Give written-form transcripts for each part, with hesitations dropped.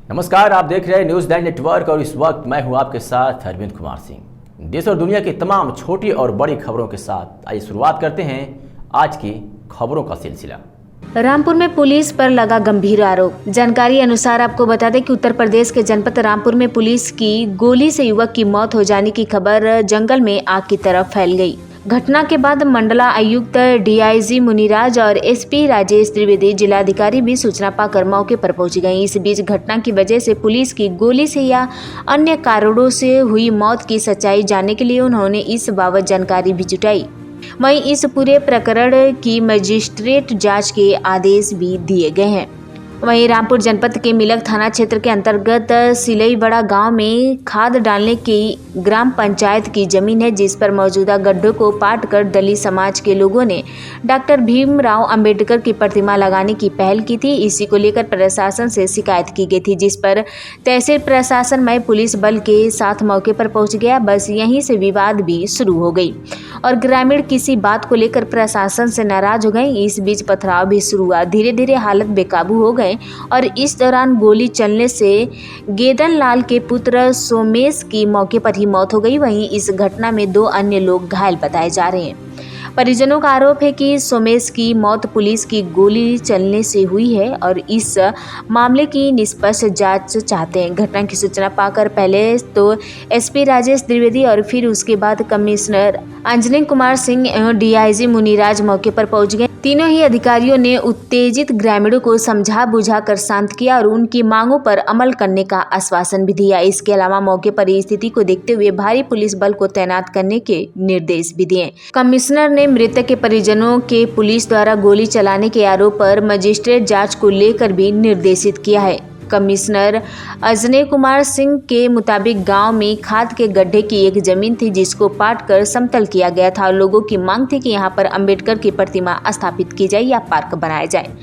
नमस्कार, आप देख रहे हैं न्यूज़ 9 नेटवर्क और इस वक्त मैं हूं आपके साथ अरविंद कुमार सिंह। देश और दुनिया की तमाम छोटी और बड़ी खबरों के साथ आइए शुरुआत करते हैं आज की खबरों का सिलसिला। रामपुर में पुलिस पर लगा गंभीर आरोप। जानकारी अनुसार आपको बता दें कि उत्तर प्रदेश के जनपद रामपुर में पुलिस की गोली से युवक की मौत हो जाने की खबर जंगल में आग की तरह फैल गई। घटना के बाद मंडला आयुक्त डीआईजी मुनिराज और एसपी राजेश त्रिवेदी जिलाधिकारी भी सूचना पाकर मौके पर पहुंच गए। इस बीच घटना की वजह से पुलिस की गोली से या अन्य कारणों से हुई मौत की सच्चाई जानने के लिए उन्होंने इस बाबत जानकारी भी जुटाई। वहीं इस पूरे प्रकरण की मजिस्ट्रेट जांच के आदेश भी दिए गए हैं। वहीं रामपुर जनपद के मिलक थाना क्षेत्र के अंतर्गत सिलईबड़ा गांव में खाद डालने की ग्राम पंचायत की जमीन है, जिस पर मौजूदा गड्ढों को पाट कर दलित समाज के लोगों ने डॉक्टर भीमराव अंबेडकर की प्रतिमा लगाने की पहल की थी। इसी को लेकर प्रशासन से शिकायत की गई थी, जिस पर तहसील प्रशासन में पुलिस बल के साथ मौके पर पहुंच गया। बस यहीं से विवाद भी शुरू हो गई और ग्रामीण किसी बात को लेकर प्रशासन से नाराज हो गए। इस बीच पथराव भी शुरू हुआ। धीरे धीरे हालत बेकाबू हो गए और इस दौरान गोली चलने से गेदन लाल के पुत्र सोमेश की मौके पर ही मौत हो गई। वहीं इस घटना में 2 अन्य लोग घायल बताए जा रहे हैं। परिजनों का आरोप है कि सोमेश की मौत पुलिस की गोली चलने से हुई है और इस मामले की निष्पक्ष जांच चाहते हैं। घटना की सूचना पाकर पहले तो एसपी राजेश त्रिवेदी और फिर उसके बाद कमिश्नर अंजनी कुमार सिंह एवं डीआईजी मुनिराज मौके पर पहुंच गए। तीनों ही अधिकारियों ने उत्तेजित ग्रामीणों को समझा बुझाकर शांत किया और उनकी मांगों पर अमल करने का आश्वासन भी दिया। इसके अलावा मौके पर स्थिति को देखते हुए भारी पुलिस बल को तैनात करने के निर्देश भी दिए। कमिश्नर ने मृतक के परिजनों के पुलिस द्वारा गोली चलाने के आरोप पर मजिस्ट्रेट जांच को लेकर भी निर्देशित किया है। कमिश्नर अजय कुमार सिंह के मुताबिक गांव में खाद के गड्ढे की एक जमीन थी, जिसको पाट कर समतल किया गया था और लोगों की मांग थी कि यहां पर अंबेडकर की प्रतिमा स्थापित की जाए या पार्क बनाया जाए।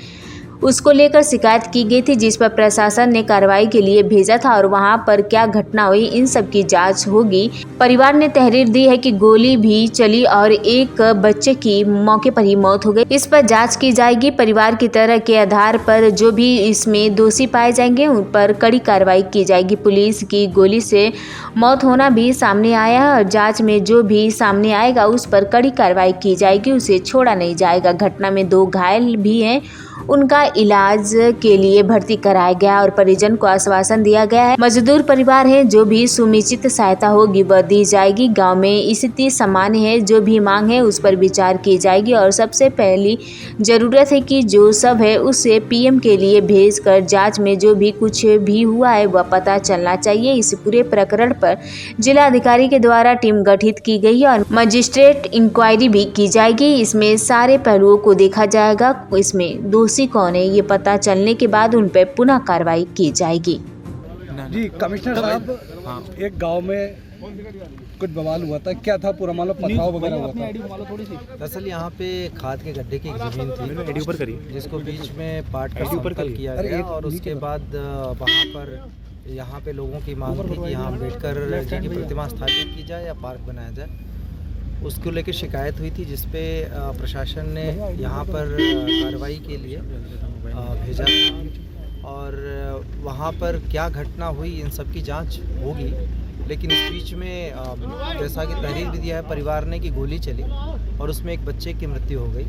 उसको लेकर शिकायत की गई थी, जिस पर प्रशासन ने कार्रवाई के लिए भेजा था और वहां पर क्या घटना हुई इन सब की जांच होगी। परिवार ने तहरीर दी है कि गोली भी चली और एक बच्चे की मौके पर ही मौत हो गई। इस पर जांच की जाएगी। परिवार की तरह के आधार पर जो भी इसमें दोषी पाए जाएंगे उन पर कड़ी कार्रवाई की जाएगी। पुलिस की गोली से मौत होना भी सामने आया है और जाँच में जो भी सामने आएगा उस पर कड़ी कार्रवाई की जाएगी, उसे छोड़ा नहीं जाएगा। घटना में 2 घायल भी हैं, उनका इलाज के लिए भर्ती कराया गया और परिजन को आश्वासन दिया गया है। मजदूर परिवार है, जो भी सुनिश्चित सहायता होगी वह दी जाएगी। गांव में स्थिति सामान्य है, जो भी मांग है उस पर विचार की जाएगी और सबसे पहली जरूरत है कि जो सब है उसे पीएम के लिए भेजकर जांच में जो भी कुछ भी हुआ है वह पता चलना चाहिए। इस पूरे प्रकरण पर जिला अधिकारी के द्वारा टीम गठित की गई है और मजिस्ट्रेट इंक्वायरी भी की जाएगी। इसमें सारे पहलुओं को देखा जाएगा। इसमें दोषी कौन है ये पता चलने के बाद उन पर पुनः कार्रवाई की जाएगी। जी कमिश्नर साहब, एक गांव में कुछ बवाल हुआ था, क्या था पूरा मामला? पथराव वगैरह हुआ था। दरअसल यहाँ पे खाद के गड्ढे की एक जमीन थी, जिसको बीच में पार्ट का समतल किया गया और उसके बाद वहाँ पर यहाँ पे लोगों की मांग थी कि यहाँ अम्बेडकर जी की प्रतिमा स्थापित की जाए या पार्क बनाया जाए। उसको लेकर शिकायत हुई थी, जिसपे प्रशासन ने यहाँ पर कार्रवाई के लिए भेजा और वहाँ पर क्या घटना हुई इन सब की जांच होगी। लेकिन इस बीच में जैसा कि तहरीर भी दिया है परिवार ने कि गोली चली और उसमें एक बच्चे की मृत्यु हो गई।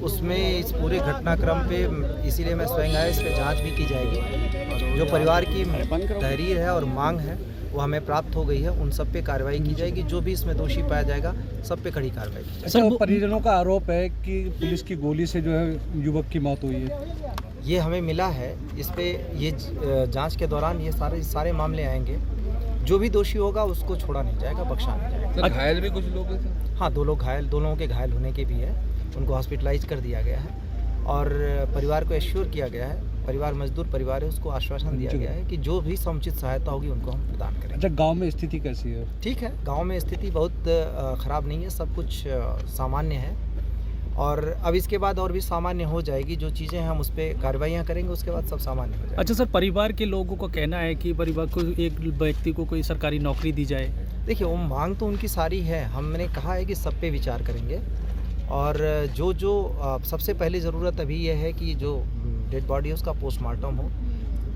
उसमें इस पूरे घटनाक्रम पे इसीलिए मैं स्वयं आया, इस पर जाँच भी की जाएगी। जो परिवार की तहरीर है और मांग है वो हमें प्राप्त हो गई है, उन सब पे कार्रवाई की जाएगी। जो भी इसमें दोषी पाया जाएगा सब पे कड़ी कार्रवाई की जाएगी। अच्छा, परिजनों का आरोप है कि पुलिस की गोली से जो है युवक की मौत हुई है। ये हमें मिला है, इस पे ये जांच के दौरान ये सारे मामले आएंगे। जो भी दोषी होगा उसको छोड़ा नहीं जाएगा, बख्शा नहीं जाएगा। घायल भी कुछ लोग? हाँ, 2 लोग घायल, 2 लोगों के घायल होने के भी है, उनको हॉस्पिटलाइज कर दिया गया है और परिवार को एश्योर किया गया है। परिवार मजदूर परिवार है, उसको आश्वासन दिया गया है कि जो भी समुचित सहायता होगी उनको हम प्रदान करेंगे। अच्छा, गांव में स्थिति कैसी है? ठीक है, गांव में स्थिति बहुत ख़राब नहीं है, सब कुछ सामान्य है और अब इसके बाद और भी सामान्य हो जाएगी। जो चीज़ें हम उस पर कार्रवाइयाँ करेंगे उसके बाद सब सामान्य हो जाएगा। अच्छा सर, परिवार के लोगों का कहना है कि परिवार को एक व्यक्ति को कोई सरकारी नौकरी दी जाए। देखिए, वो मांग तो उनकी सारी है, हमने कहा है कि सब पे विचार करेंगे और जो सबसे पहली ज़रूरत अभी यह है कि जो डेड बॉडी है उसका पोस्टमार्टम हो,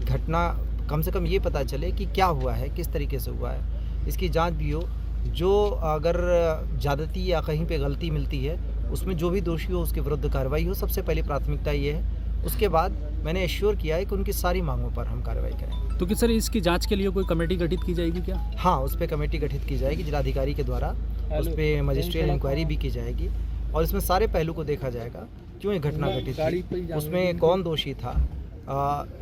घटना कम से कम ये पता चले कि क्या हुआ है, किस तरीके से हुआ है, इसकी जांच भी हो। जो अगर ज़्यादती या कहीं पे गलती मिलती है उसमें जो भी दोषी हो उसके विरुद्ध कार्रवाई हो। सबसे पहली प्राथमिकता ये है। उसके बाद मैंने एश्योर किया है कि उनकी सारी मांगों पर हम कार्रवाई करें। तो कि सर इसकी जांच के लिए कोई कमेटी गठित की जाएगी क्या? हाँ, उस पर कमेटी गठित की जाएगी जिलाधिकारी के द्वारा, उस पर मजिस्ट्रियल इंक्वायरी भी की जाएगी और इसमें सारे पहलू को देखा जाएगा, क्यों ये घटना घटित थी, उसमें कौन दोषी था।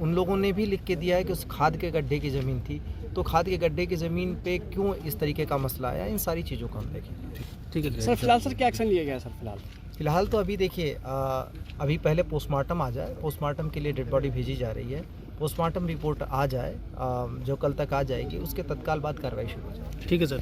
उन लोगों ने भी लिख के दिया है कि उस खाद के गड्ढे की ज़मीन थी, तो खाद के गड्ढे की ज़मीन पे क्यों इस तरीके का मसला आया, इन सारी चीज़ों को हम देखेंगे। ठीक है सर फिलहाल सर क्या एक्शन लिया गया सर? फिलहाल तो अभी देखिए, अभी पहले पोस्टमार्टम आ जाए, पोस्टमार्टम के लिए डेड बॉडी भेजी जा रही है। पोस्टमार्टम रिपोर्ट आ जाए, जो कल तक आ जाएगी, उसके तत्काल बाद कार्रवाई शुरू हो जाएगी। ठीक है सर।